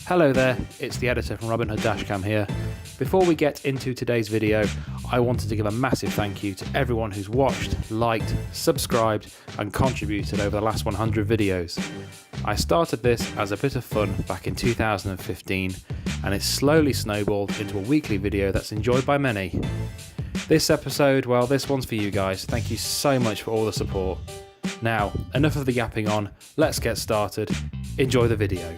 Hello there, it's the editor from Robin Hood DashCam here. Before we get into today's video, I wanted to give a massive thank you to everyone who's watched, liked, subscribed and contributed over the last 100 videos. I started this as a bit of fun back in 2015 and it's slowly snowballed into a weekly video that's enjoyed by many. This episode, well, this one's for you guys. Thank you so much for all the support. Now, enough of the yapping on, let's get started. Enjoy the video.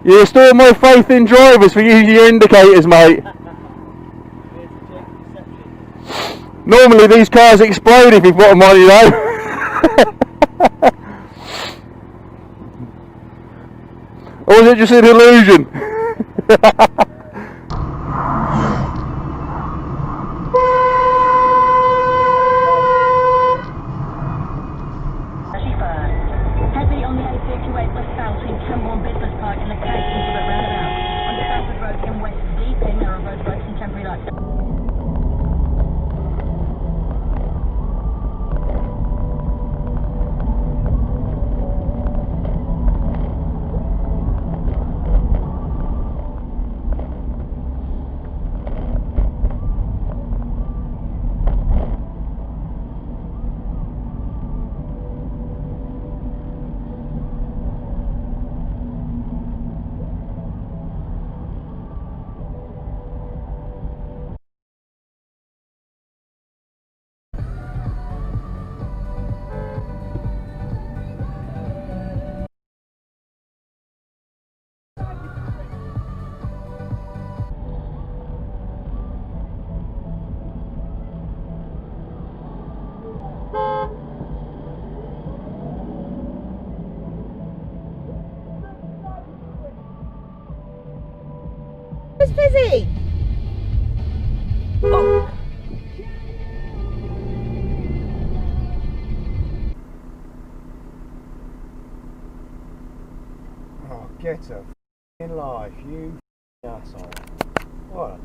You restore my faith in drivers for using your indicators, mate. Normally these cars explode if you've got them on, you know. Or is it just an illusion? It's busy. Oh. Oh, get a f***ing life, you asshole. What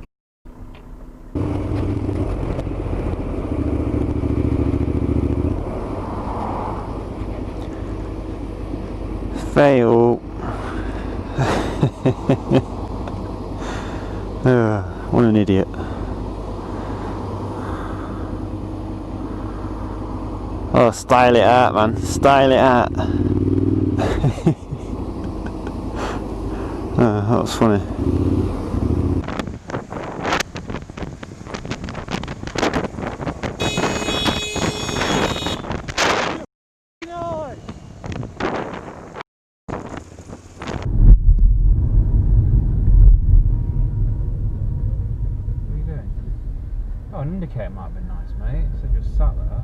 a fail. What an idiot. Oh, style it out, man. Style it out. Oh, that was funny. Oh, an indicator might have been nice, mate. So just sat there.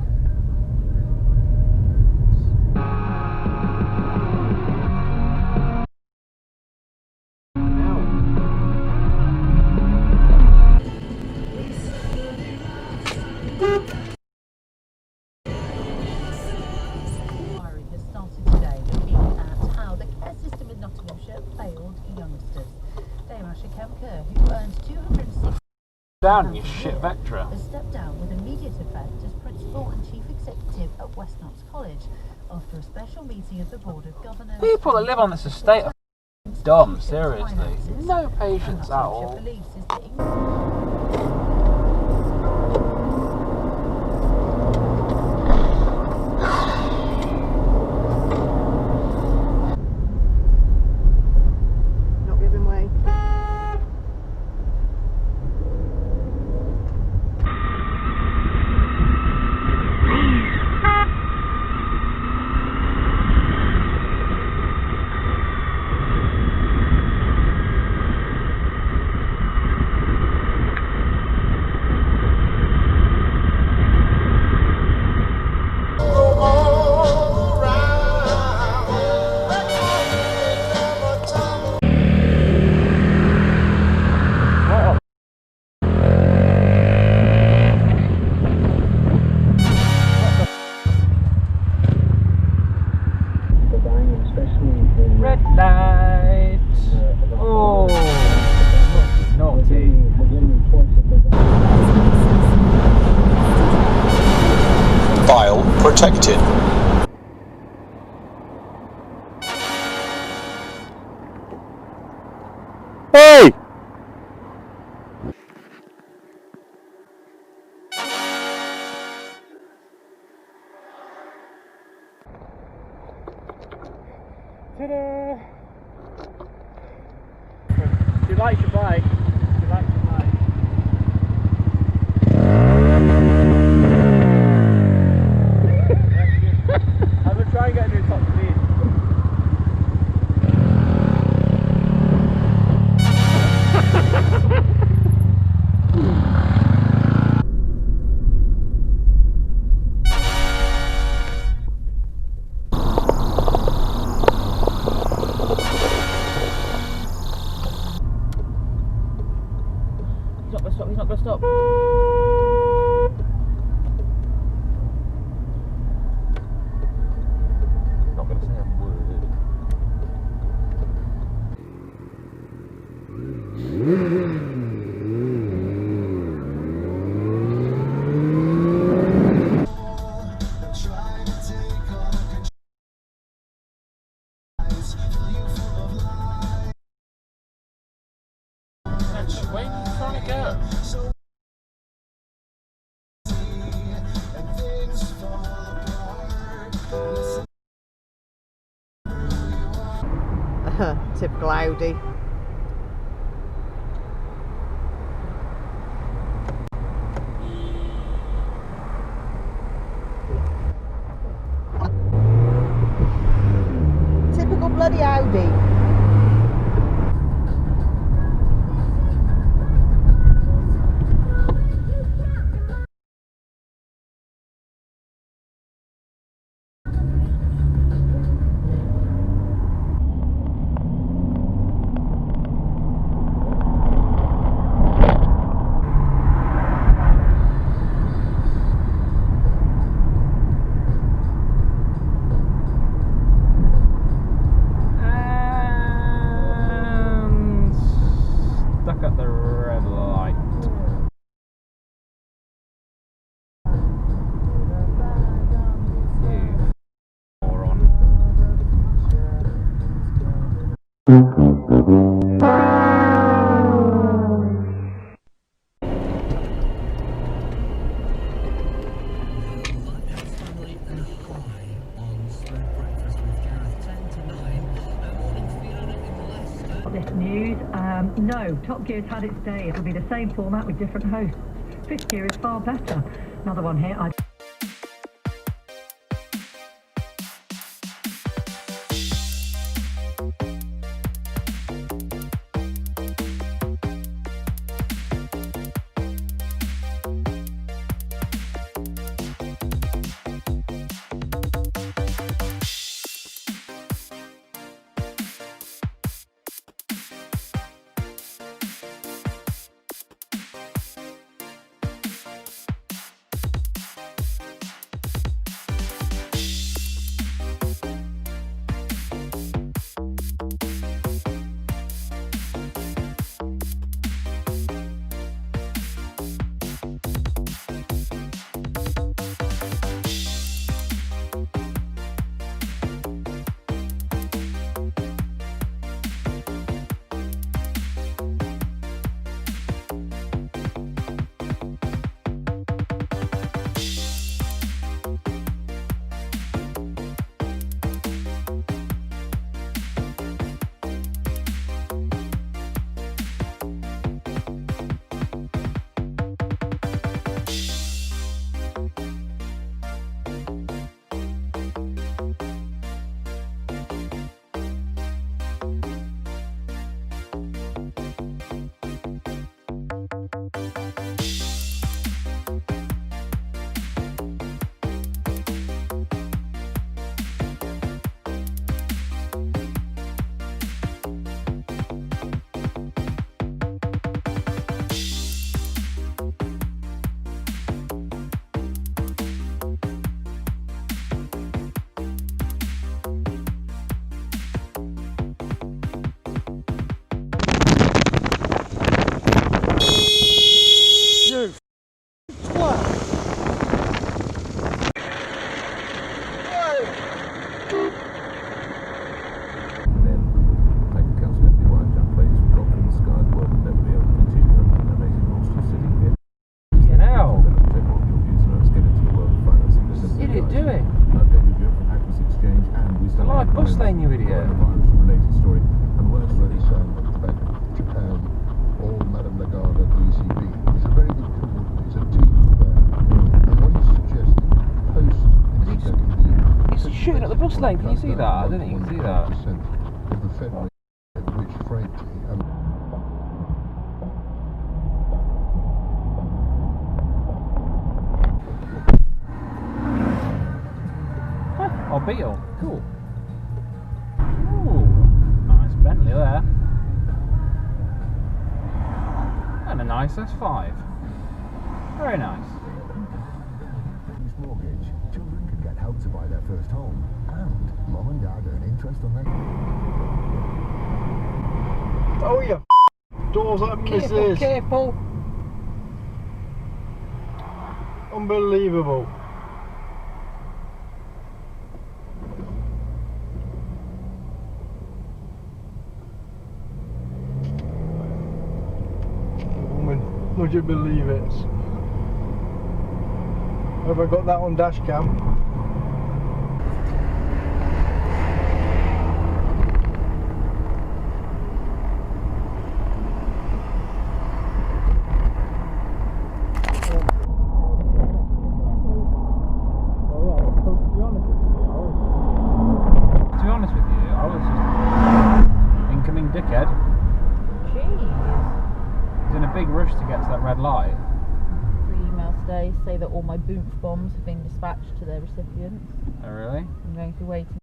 Inquiry has started today looking at how the care system in Nottinghamshire failed youngsters. Who earned 260 Down, you shit vector. has stepped down with immediate effect as Principal and Chief Executive at West Notts College after a special meeting of the Board of Governors. People that live on this estate are dumb, seriously. No patience at all. Police is the not giving way. protected. Hey! Ta-da! She likes your bike. She likes your bike. I'm going to try and get a new top speed. He's not going to stop. Not going to say a word. Where are you trying to go? Typical Audi. Typical bloody Audi. Stuck at the red light. You moron. This news, no, Top Gear's had its day. It'll be the same format with different hosts. Fifth Gear is far better. Another one here. my bus lane, you idiot. Coronavirus-related story, and words for this Japan or Madame Lagarde DCB is a very good coordinate. It's a team there. And what he's suggesting, post-incidentally, He's shooting at the bus lane, can you see that? I didn't even see that. of the Federal, which frankly, Oh, Beetle. Cool. Ooh, nice Bentley there. And a nice S5. Very nice. mortgage, children can get help to buy their first home, and mom and dad earn interest on their... Oh, you doors like misses. Careful. Unbelievable. Woman, would you believe it? Have I got that on dash cam? To be honest with you, I was just incoming dickhead. Jeez. He's in a big rush to get to that red light. 3 emails today say that all my boomf bombs have been dispatched to their recipients. Oh really? I'm going to be waiting.